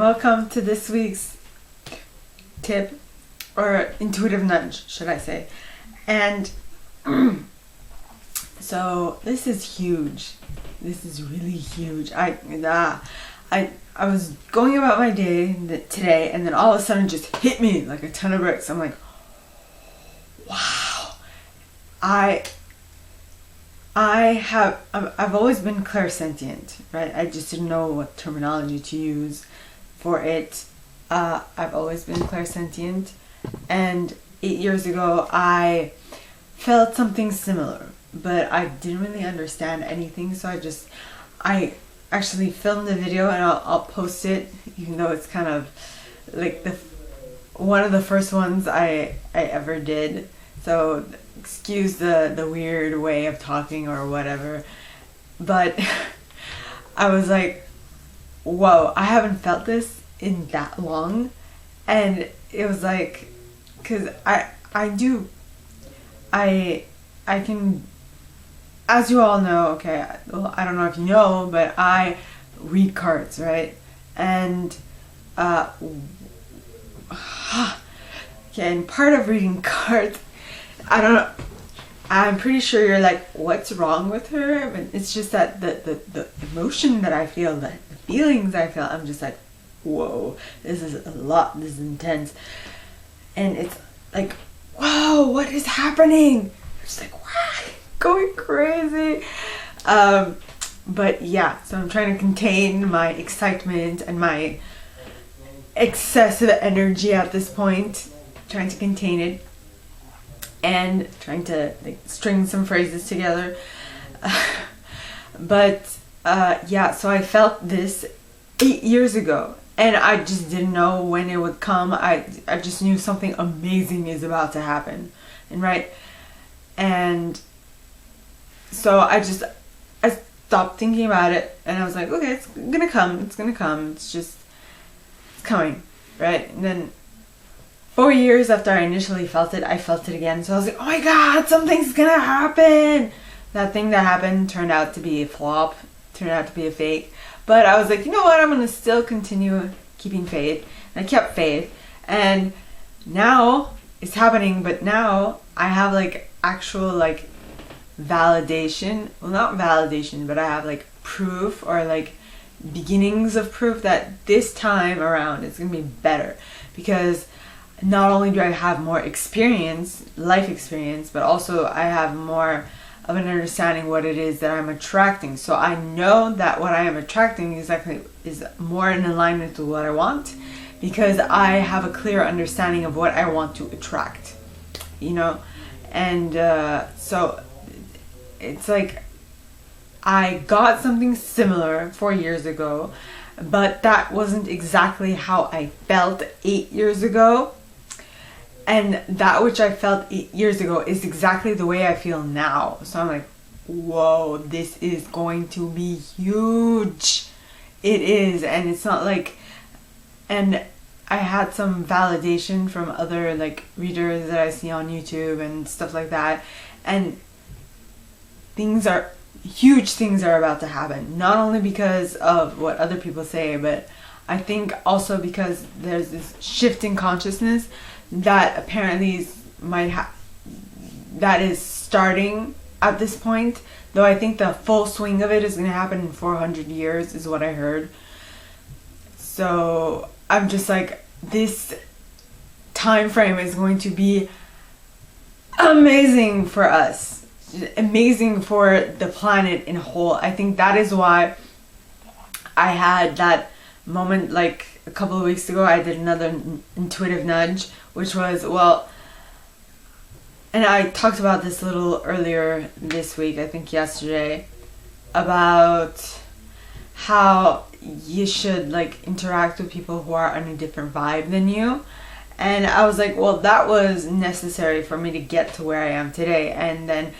welcome to this week's tip, or intuitive nudge, should I say. And so this is huge. This is really huge. I was going about my day today, and then all of a sudden it just hit me like a ton of bricks. I'm like, wow. I've always been clairsentient, right? I just didn't know what terminology to use for it. I've always been clairsentient, and 8 years ago I felt something similar, but I didn't really understand anything, so I actually filmed the video, and I'll post it, even though it's kind of like one of the first ones I ever did. So excuse the weird way of talking or whatever, but I was like, whoa, I haven't felt this in that long. And it was like, because I can, as you all know, okay, well, I don't know if you know, but I read cards, right? And okay, and part of reading cards, I don't know, I'm pretty sure you're like, what's wrong with her? But it's just that the emotion that I feel, the feelings I feel, I'm just like, whoa, this is a lot, this is intense. And it's like, whoa, what is happening? I'm just like, what? Going crazy. But yeah, so I'm trying to contain my excitement and my excessive energy at this point, trying to contain it. And trying to string some phrases together. But yeah, so I felt this 8 years ago, and I just didn't know when it would come. I just knew something amazing is about to happen. And so I stopped thinking about it, and I was like, okay, it's gonna come, it's coming, right? And then 4 years after I initially felt it, I felt it again. So I was like, oh my God, something's gonna happen. That thing that happened turned out to be a flop, turned out to be a fake. But I was like, you know what, I'm gonna still continue keeping faith. And I kept faith. And now it's happening, but now I have actual validation. Well, not validation, but I have proof, or beginnings of proof that this time around it's gonna be better. Because not only do I have more experience, life experience, but also I have more of an understanding what it is that I'm attracting. So I know that what I am attracting is more in alignment with what I want, because I have a clear understanding of what I want to attract, and so it's like I got something similar 4 years ago, but that wasn't exactly how I felt 8 years ago. And that which I felt 8 years ago is exactly the way I feel now. So I'm like, whoa, this is going to be huge. It is. And it's not and I had some validation from other readers that I see on YouTube and stuff like that. And huge things are about to happen. Not only because of what other people say, but I think also because there's this shift in consciousness that apparently that is starting at this point, though I think the full swing of it is going to happen in 400 years is what I heard. So I'm just like, this time frame is going to be amazing for us, amazing for the planet in whole. I think that is why I had that moment a couple of weeks ago. I did another intuitive nudge, which was, and I talked about this a little earlier this week, I think yesterday, about how you should interact with people who are on a different vibe than you. And I was like, well, that was necessary for me to get to where I am today. And then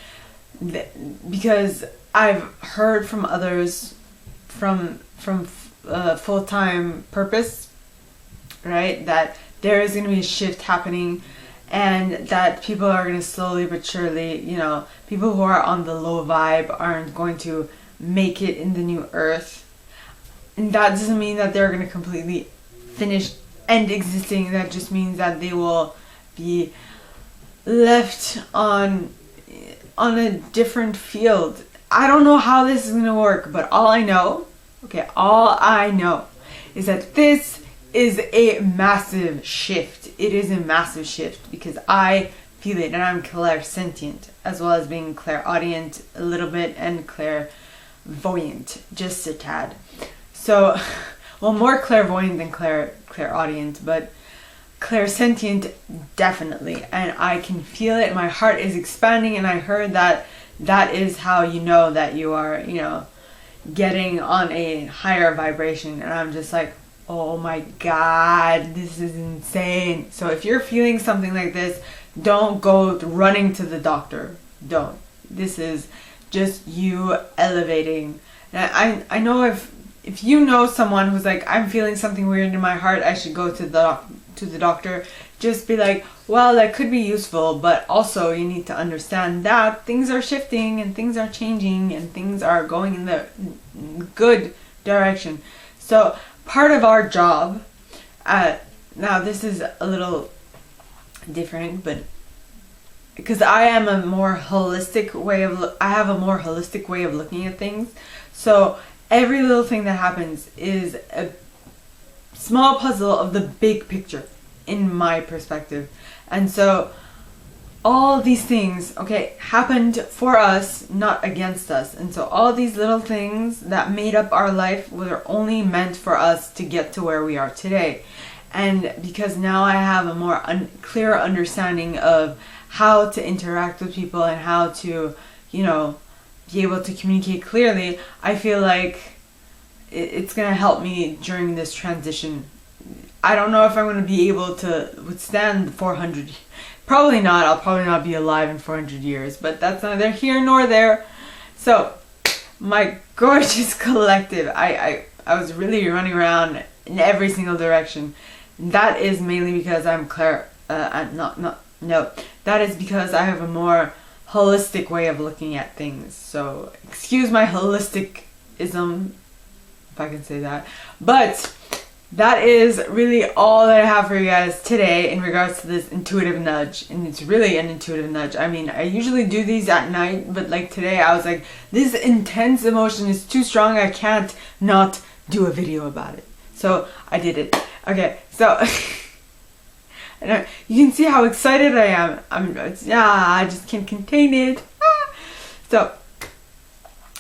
because I've heard from others from full-time purpose, right, that there is going to be a shift happening, and that people are going to slowly but surely, people who are on the low vibe aren't going to make it in the new earth. And that doesn't mean that they're going to completely finished and existing. That just means that they will be left on a different field. I don't know how this is going to work, but all I know is that this is a massive shift. It is a massive shift because I feel it, and I'm clairsentient as well as being clairaudient a little bit and clairvoyant just a tad. So, well, more clairvoyant than clairaudient, but clairsentient definitely, and I can feel it. My heart is expanding, and I heard that is how you know that you are, getting on a higher vibration. And I'm just like, oh my god, this is insane. So if you're feeling something like this, don't go running to the doctor. Don't. This is just you elevating. And I know if you know someone who's like, I'm feeling something weird in my heart, I should go to the doctor, just be like, well, that could be useful, but also you need to understand that things are shifting and things are changing and things are going in the good direction. So part of our job, now this is a little different, but because I have a more holistic way of looking at things. So every little thing that happens is a small puzzle of the big picture in my perspective. And so all these things, happened for us, not against us. And so all these little things that made up our life were only meant for us to get to where we are today. And because now I have a more clear understanding of how to interact with people and how to, be able to communicate clearly, I feel like it's going to help me during this transition. I don't know if I'm going to be able to withstand 400. Probably not. I'll probably not be alive in 400 years, but that's neither here nor there. So, my gorgeous collective, I was really running around in every single direction. That is mainly because that is because I have a more holistic way of looking at things. So, excuse my holisticism, if I can say that. But that is really all that I have for you guys today in regards to this intuitive nudge. And it's really an intuitive nudge. I mean, I usually do these at night, but like today I was like, this intense emotion is too strong. I can't not do a video about it. So I did it. Okay, so and you can see how excited I am. I just can't contain it. So,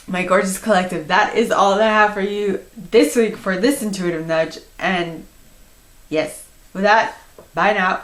my gorgeous collective, that is all that I have for you this week for this intuitive nudge. And yes, with that, bye now.